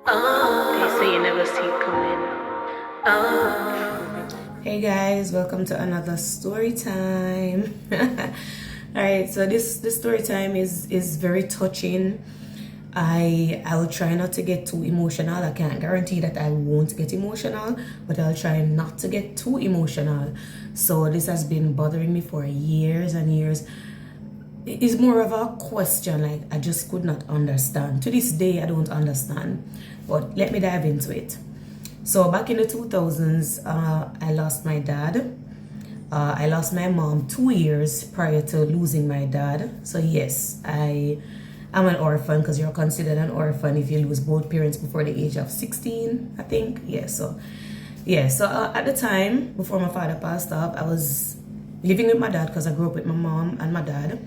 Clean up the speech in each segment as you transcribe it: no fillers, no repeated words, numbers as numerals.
They say you never see it coming. Hey guys, welcome to another story time. Alright, so this story time is very touching. I will try not to get too emotional. I can't guarantee that I won't get emotional, but I'll try not to get too emotional. So this has been bothering me for years and years. It's more of a question, like I just could not understand. To this day I don't understand, but let me dive into it. So back in the 2000s, I lost my dad. I lost my mom 2 years prior to losing my dad. So yes, I am an orphan, because you're considered an orphan if you lose both parents before the age of 16, I think. So at the time, before my father passed off, I was living with my dad because I grew up with my mom and my dad.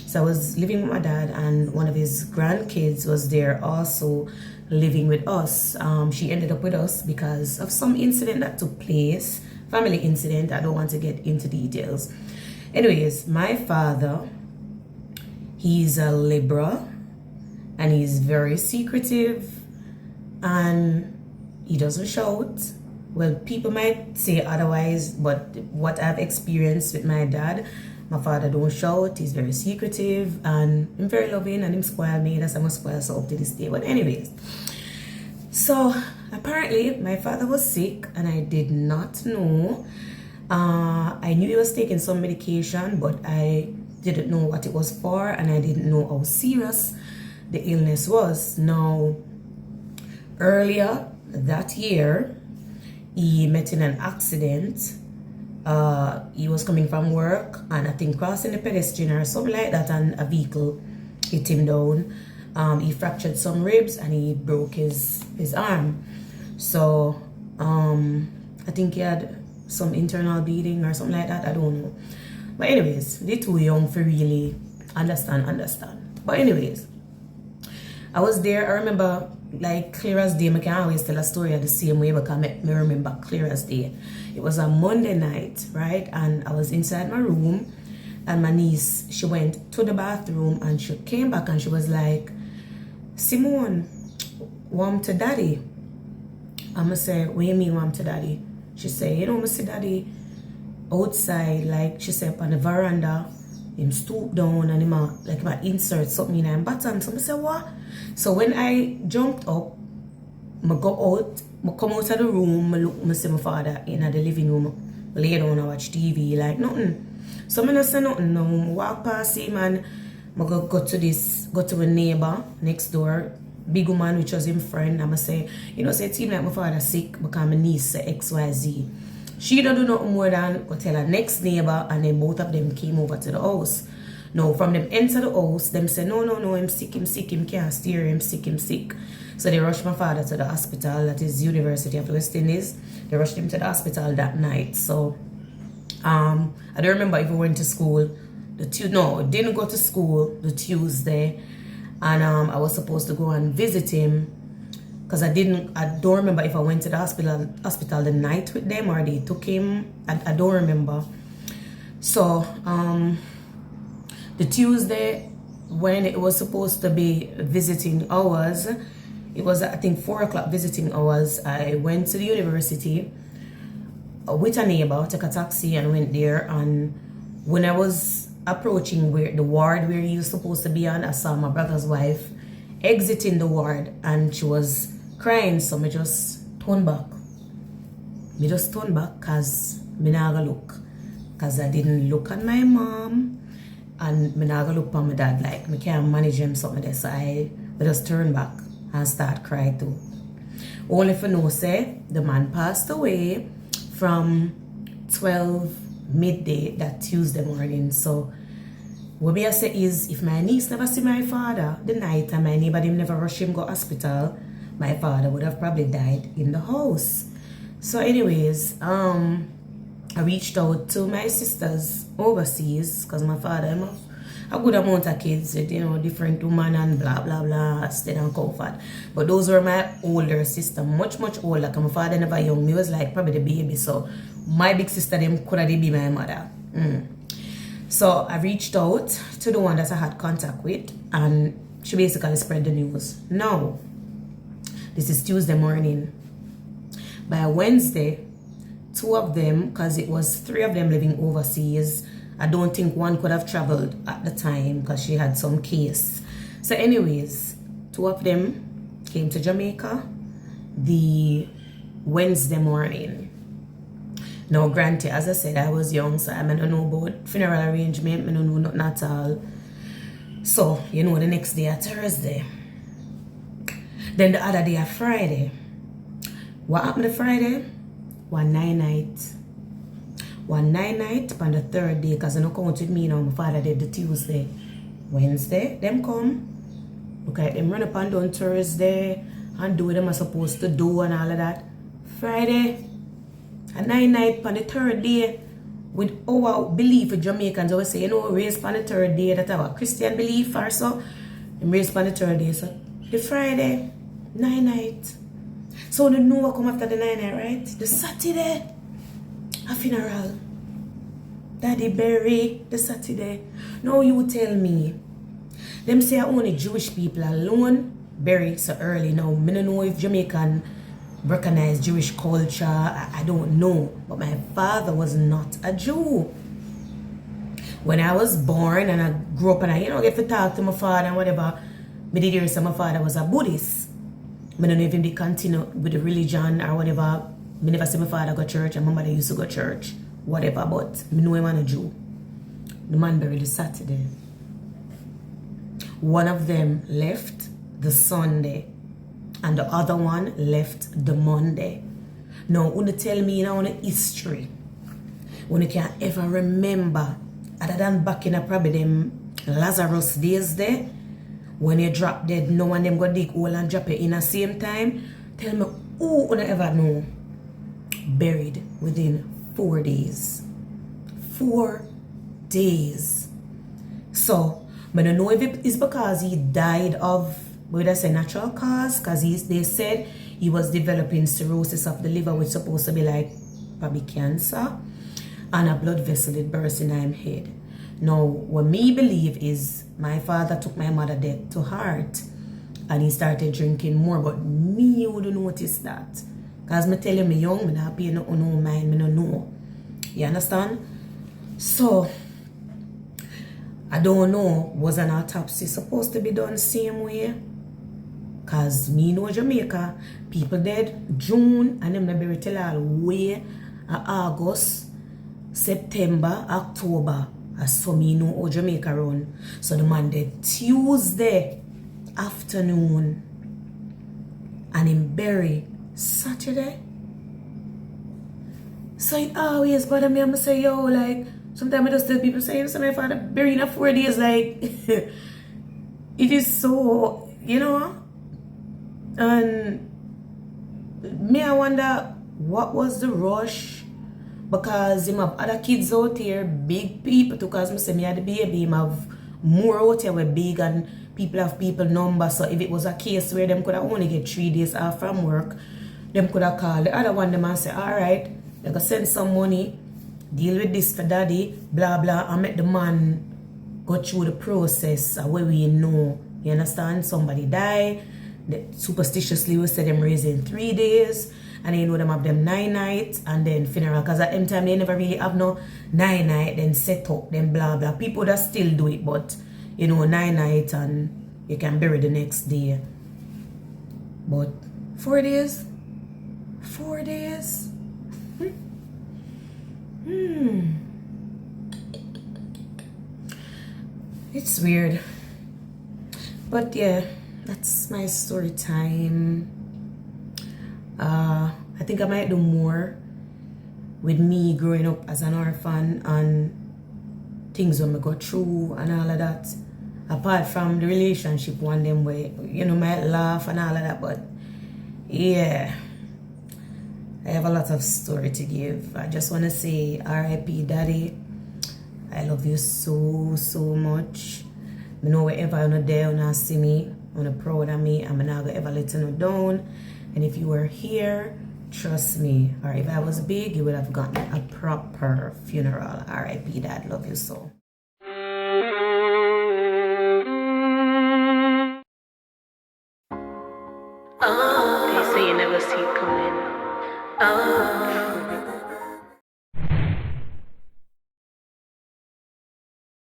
So I was living with my dad, and one of his grandkids was there also living with us. She ended up with us because of some incident that took place, family incident. I don't want to get into details. Anyways, my father, he's a Libra, and he's very secretive, and he doesn't shout. Well, people might say otherwise, but what I've experienced with my dad, my father don't shout, he's very secretive, and I'm very loving, and him spoil me. That's how I'm spoil so up to this day. But anyways, so apparently my father was sick, and I did not know. I knew he was taking some medication, but I didn't know what it was for, and I didn't know how serious the illness was. Now, earlier that year, he met in an accident. He was coming from work, and I think crossing the pedestrian or something like that, and a vehicle hit him down. He fractured some ribs, and he broke his arm. So I think he had some internal bleeding or something like that. I don't know. But anyways, they're too young for really understand. But anyways, I was there. I remember like clear as day. I can always tell a story the same way because I remember clear as day. It was a Monday night, right? And I was inside my room, and my niece, she went to the bathroom, and she came back, and she was like, "Simone, warm to daddy." I'ma say, "What you mean warm to daddy?" She said, "You know, I see daddy outside," like she said, on the veranda. Him stoop down, and him like my insert something in him bottom. So I said, "What?" So when I jumped up, I go out, I come out of the room, I look, I see my father in the living room, I lay down and watch TV, like nothing. So I don't say nothing now. I walk past him, and I go to a neighbor next door, big woman, which was him friend, and I say, say it seems like my father sick because my niece say XYZ. She don't do nothing more than go tell her next neighbor, and then both of them came over to the house. Now, from them enter the house, them say, no, him sick, him can't steer, him sick. So they rushed my father to the hospital, that is University of the West Indies. They rushed him to the hospital that night. So, I don't remember if we went to school. Didn't go to school the Tuesday. And I was supposed to go and visit him, because I don't remember if I went to the hospital the night with them, or they took him. I don't remember. So, the Tuesday when it was supposed to be visiting hours, it was I think 4 o'clock visiting hours. I went to the university with a neighbor, took a taxi and went there. And when I was approaching the ward where he was supposed to be on, I saw my brother's wife exiting the ward, and she was crying. So I just turned back. Because I not gonna look. Because I didn't look at my mom, and I not gonna look at my dad. Like, I can't manage him something there. So I just turned back and start crying too. Only for no say, the man passed away from 12 midday that Tuesday morning. So what I say is, if my niece never see my father the night, and my neighbor them never rush him go hospital, my father would have probably died in the house. So anyways, I reached out to my sisters overseas, because my father have a good amount of kids with, different women and blah blah blah, stay and comfort. But those were my older sister, much older, because my father never young. Me was like probably the baby. So my big sister them could have be my mother. So I reached out to the one that I had contact with, and she basically spread the news. Now, This is Tuesday morning. By Wednesday, two of them, because it was three of them living overseas, I don't think one could have traveled at the time because she had some case. So anyways, two of them came to Jamaica the Wednesday morning. Now granted, as I said, I was young, so I don't know about funeral arrangement, I don't know nothing at all. So, the next day at Thursday. Then the other day at Friday. What happened to Friday? One night. On the third day, because I don't count with me now, my father did the Tuesday. Wednesday, them come. Okay, them run up and down Thursday and do what them are supposed to do and all of that. Friday, a night on the third day, with our belief in Jamaicans always say, raise on the third day, that our Christian belief or so. And raise on the third day, so the Friday, night. So the know what come after the night, right? The Saturday, a funeral. Daddy bury the Saturday. Now you tell me. Them say only Jewish people alone bury so early. Now, I don't know if Jamaican recognize Jewish culture. I don't know. But my father was not a Jew. When I was born and I grew up and I get to talk to my father and whatever, I did hear say my father was a Buddhist. I don't know if he continue with the religion or whatever. I never see my father go to church and my mother used to go to church. Whatever, but I know him and a Jew. The man buried the Saturday. One of them left the Sunday and the other one left the Monday. Now, when you tell me in history, when you can't ever remember, other than back in probably them Lazarus days there, when you drop dead, no one them go dig hole and drop it in the same time, tell me who would ever know buried within 4 days. 4 days. So, I don't know if it is because he died of, would I say, natural cause, because they said he was developing cirrhosis of the liver, which is supposed to be like probably cancer, and a blood vessel that burst in his head. Now, what me believe is my father took my mother death to heart and he started drinking more, but me wouldn't notice that. Because I tell you, me young, me not pay no mind, me no know. You understand? So, I don't know, was an autopsy supposed to be done same way? Because me know Jamaica, people dead June and them bury till all way August, September, October. As so me know how Jamaica run. So the man dead Tuesday afternoon and him bury Saturday. So it always bother me. I'm say, yo, like, sometimes I just tell people, say, my father buried in 4 days, like, it is so, and me, I wonder, what was the rush? Because him have other kids out here, big people, too, because I say me had the baby, him have more out here with big and people have people number. So if it was a case where them could have only get 3 days off from work, them could have called the other one, them and say, alright, they could send some money, deal with this for daddy, blah blah, and make the man go through the process where we know. You understand? Somebody die, superstitiously we say them raising 3 days, and then them have them 9 nights and then funeral, because at them time they never really have no 9 night, then set up, then blah blah. People that still do it, but 9 nights and you can bury the next day. But 4 days? 4 days? It's weird. But yeah, that's my story time. I think I might do more with me growing up as an orphan and things when I go through and all of that. Apart from the relationship one them way, might laugh and all of that, but yeah, I have a lot of story to give. I just want to say R.I.P. Daddy. I love you so, so much. I know wherever you're not there, you're not see me, you're not proud of me, I'm not going to ever let you down. And if you were here, trust me, or if I was big, you would have gotten a proper funeral. R.I.P. Dad, love you so. Oh. Oh.